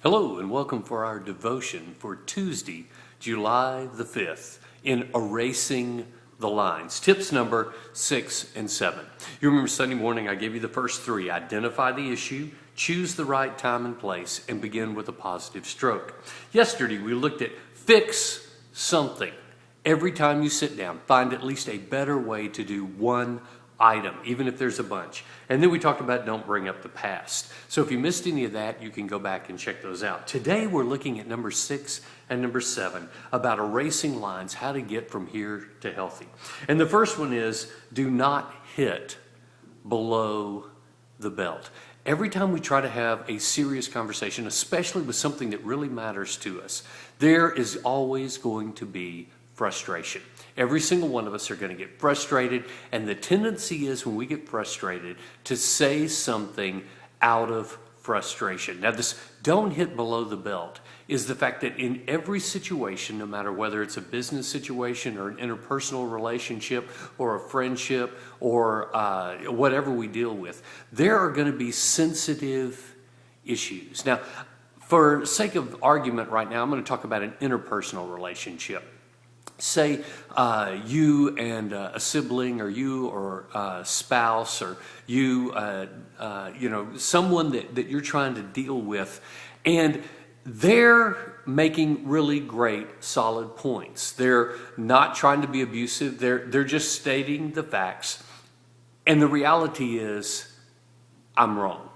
Hello and welcome for our devotion for Tuesday, July the 5th in Erasing the Lines. Tips number 6 and 7. You remember Sunday morning I gave you the first 3. Identify the issue, choose the right time and place, and begin with a positive stroke. Yesterday we looked at fix something. Every time you sit down, find at least a better way to do one item, even if there's a bunch. And then we talked about don't bring up the past. So if you missed any of that, you can go back and check those out. Today we're looking at number 6 and number 7 about erasing lines, how to get from here to healthy. And the first one is do not hit below the belt. Every time we try to have a serious conversation, especially with something that really matters to us, there is always going to be frustration. Every single one of us are going to get frustrated, and the tendency is when we get frustrated to say something out of frustration. Now this don't hit below the belt is the fact that in every situation, no matter whether it's a business situation or an interpersonal relationship or a friendship or whatever we deal with, there are going to be sensitive issues. Now, for sake of argument right now, I'm going to talk about an interpersonal relationship. Say you and a sibling, or you or a spouse, or you, someone that you're trying to deal with, and they're making really great, solid points. They're not trying to be abusive. They're just stating the facts, and the reality is, I'm wrong.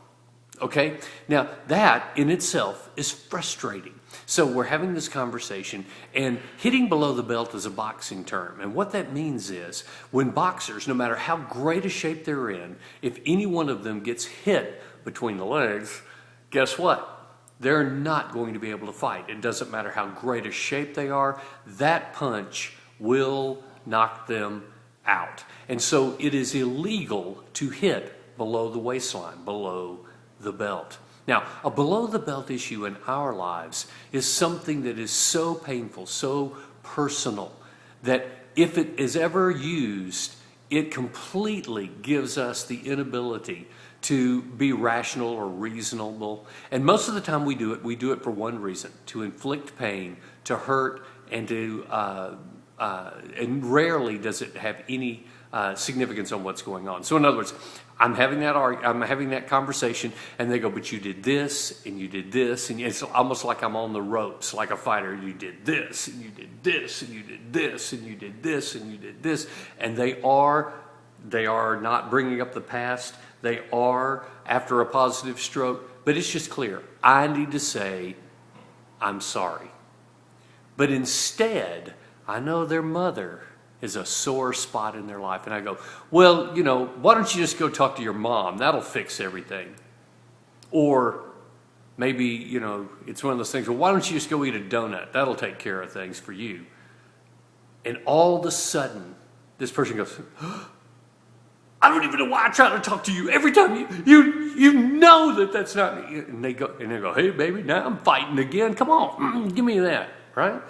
Okay? Now that in itself is frustrating. So we're having this conversation, and hitting below the belt is a boxing term. And what that means is when boxers, no matter how great a shape they're in, if any one of them gets hit between the legs, guess what? They're not going to be able to fight. It doesn't matter how great a shape they are, that punch will knock them out. And so it is illegal to hit below the waistline, below the belt. Now, a below the belt issue in our lives is something that is so painful, so personal, that if it is ever used, it completely gives us the inability to be rational or reasonable. And most of the time we do it for one reason: to inflict pain, to hurt, and and rarely does it have any significance on what's going on. So in other words, I'm having that conversation, and they go, but you did this, and you did this, and it's almost like I'm on the ropes, like a fighter. You did this, and you did this, and you did this, and you did this, and you did this, and they are not bringing up the past. They are after a positive stroke, but it's just clear. I need to say, I'm sorry. But instead, I know their mother is a sore spot in their life. And I go, well, why don't you just go talk to your mom? That'll fix everything. Or maybe, it's one of those things, well, why don't you just go eat a donut? That'll take care of things for you. And all of a sudden, this person goes, I don't even know why I try to talk to you. Every time you know that's not me. And they go, hey, baby, now I'm fighting again. Come on, give me that, right?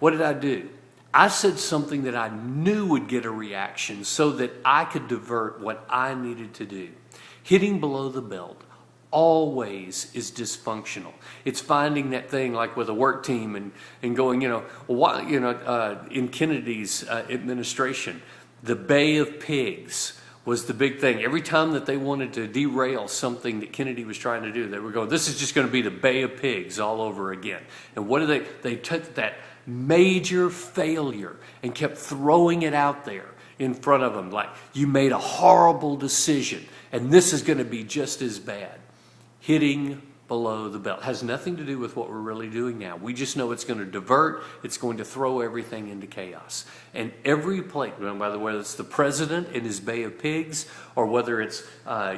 What did I do? I said something that I knew would get a reaction so that I could divert what I needed to do. Hitting below the belt always is dysfunctional. It's finding that thing like with a work team and going, in Kennedy's administration, the Bay of Pigs was the big thing. Every time that they wanted to derail something that Kennedy was trying to do, they would go, this is just going to be the Bay of Pigs all over again. And what do they took that major failure and kept throwing it out there in front of them, like, you made a horrible decision and this is going to be just as bad. Hitting below the belt has nothing to do with what we're really doing now. We just know it's going to divert, it's going to throw everything into chaos. And every place, whether it's the president in his Bay of Pigs, or whether it's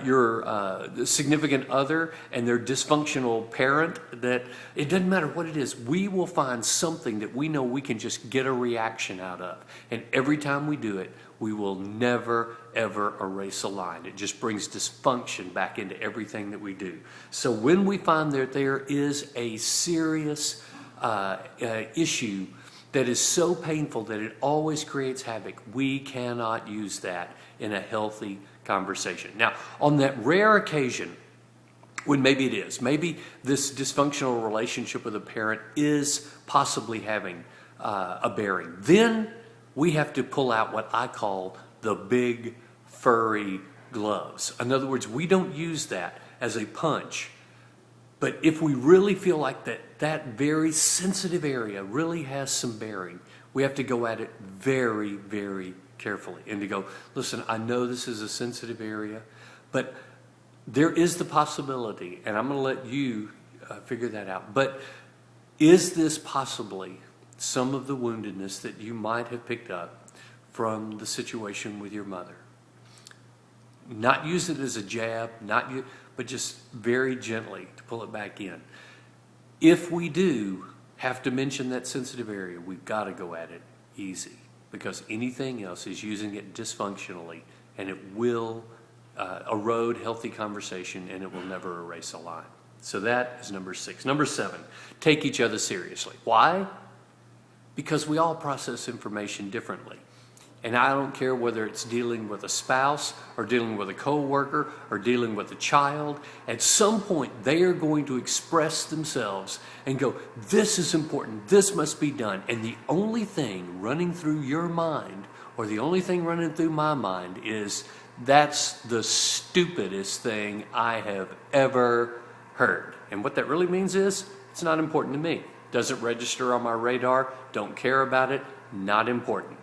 your significant other and their dysfunctional parent, that it doesn't matter what it is, we will find something that we know we can just get a reaction out of. And every time we do it, we will never, ever erase a line. It just brings dysfunction back into everything that we do. So when we find that there is a serious issue that is so painful that it always creates havoc, we cannot use that in a healthy conversation. Now, on that rare occasion when maybe it is. Maybe this dysfunctional relationship with a parent is possibly having a bearing. Then we have to pull out what I call the big furry gloves. In other words, we don't use that as a punch. But if we really feel like that very sensitive area really has some bearing, we have to go at it very, very carefully. And to go, listen, I know this is a sensitive area, but there is the possibility, and I'm going to let you figure that out. But is this possibly some of the woundedness that you might have picked up from the situation with your mother? Not use it as a jab, but just very gently to pull it back in. If we do have to mention that sensitive area, we've got to go at it easy, because anything else is using it dysfunctionally, and it will erode healthy conversation, and it will never erase a line. So that is number 6. Number 7, take each other seriously. Why? Because we all process information differently. And I don't care whether it's dealing with a spouse or dealing with a coworker or dealing with a child. At some point, they are going to express themselves and go, this is important, this must be done. And the only thing running through your mind, or the only thing running through my mind, is that's the stupidest thing I have ever heard. And what that really means is, it's not important to me. Doesn't register on my radar, don't care about it, not important.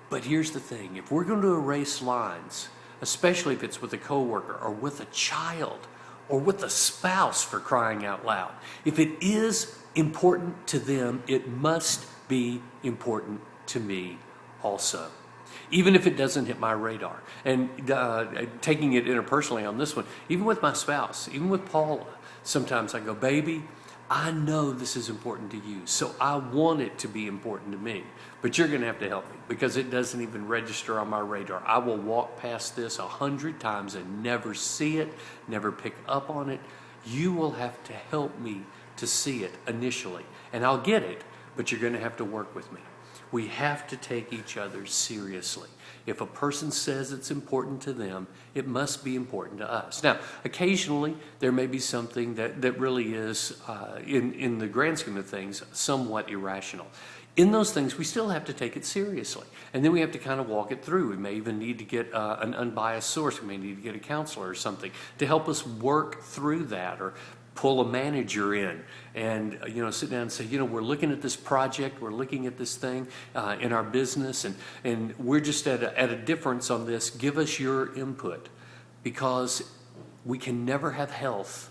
But here's the thing, if we're going to erase lines, especially if it's with a coworker or with a child or with a spouse, for crying out loud, if it is important to them, it must be important to me also, even if it doesn't hit my radar. And taking it interpersonally on this one, even with my spouse, even with Paula, sometimes I go, baby, I know this is important to you, so I want it to be important to me. But you're going to have to help me, because it doesn't even register on my radar. I will walk past this 100 times and never see it, never pick up on it. You will have to help me to see it initially. And I'll get it, but you're going to have to work with me. We have to take each other seriously. If a person says it's important to them, it must be important to us. Now, occasionally, there may be something that really is, in the grand scheme of things, somewhat irrational. In those things, we still have to take it seriously. And then we have to kind of walk it through. We may even need to get an unbiased source. We may need to get a counselor or something to help us work through that, or pull a manager in and sit down and say, we're looking at this project, we're looking at this thing in our business, and we're just at a difference on this. Give us your input, because we can never have health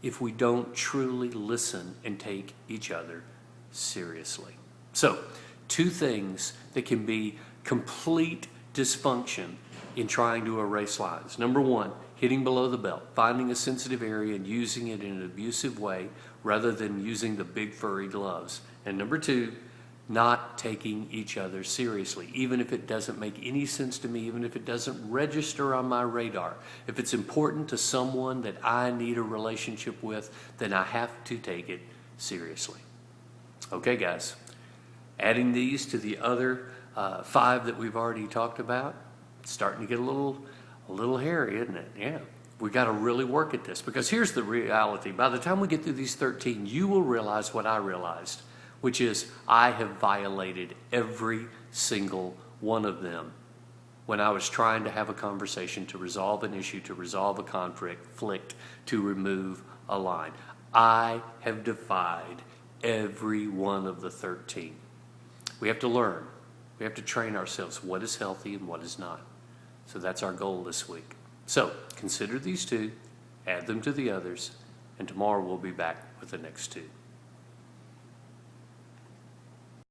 if we don't truly listen and take each other seriously. So, 2 things that can be complete dysfunction in trying to erase lines. Number 1, hitting below the belt, finding a sensitive area and using it in an abusive way rather than using the big furry gloves. And number 2, not taking each other seriously, even if it doesn't make any sense to me, even if it doesn't register on my radar. If it's important to someone that I need a relationship with, then I have to take it seriously. Okay, guys, adding these to the other 5 that we've already talked about, it's starting to get a little hairy, isn't it? Yeah. We got to really work at this, because here's the reality. By the time we get through these 13, you will realize what I realized, which is I have violated every single one of them when I was trying to have a conversation, to resolve an issue, to resolve a conflict, to remove a line. I have defied every one of the 13. We have to learn. We have to train ourselves what is healthy and what is not. So that's our goal this week. So consider these 2, add them to the others, and tomorrow we'll be back with the next 2.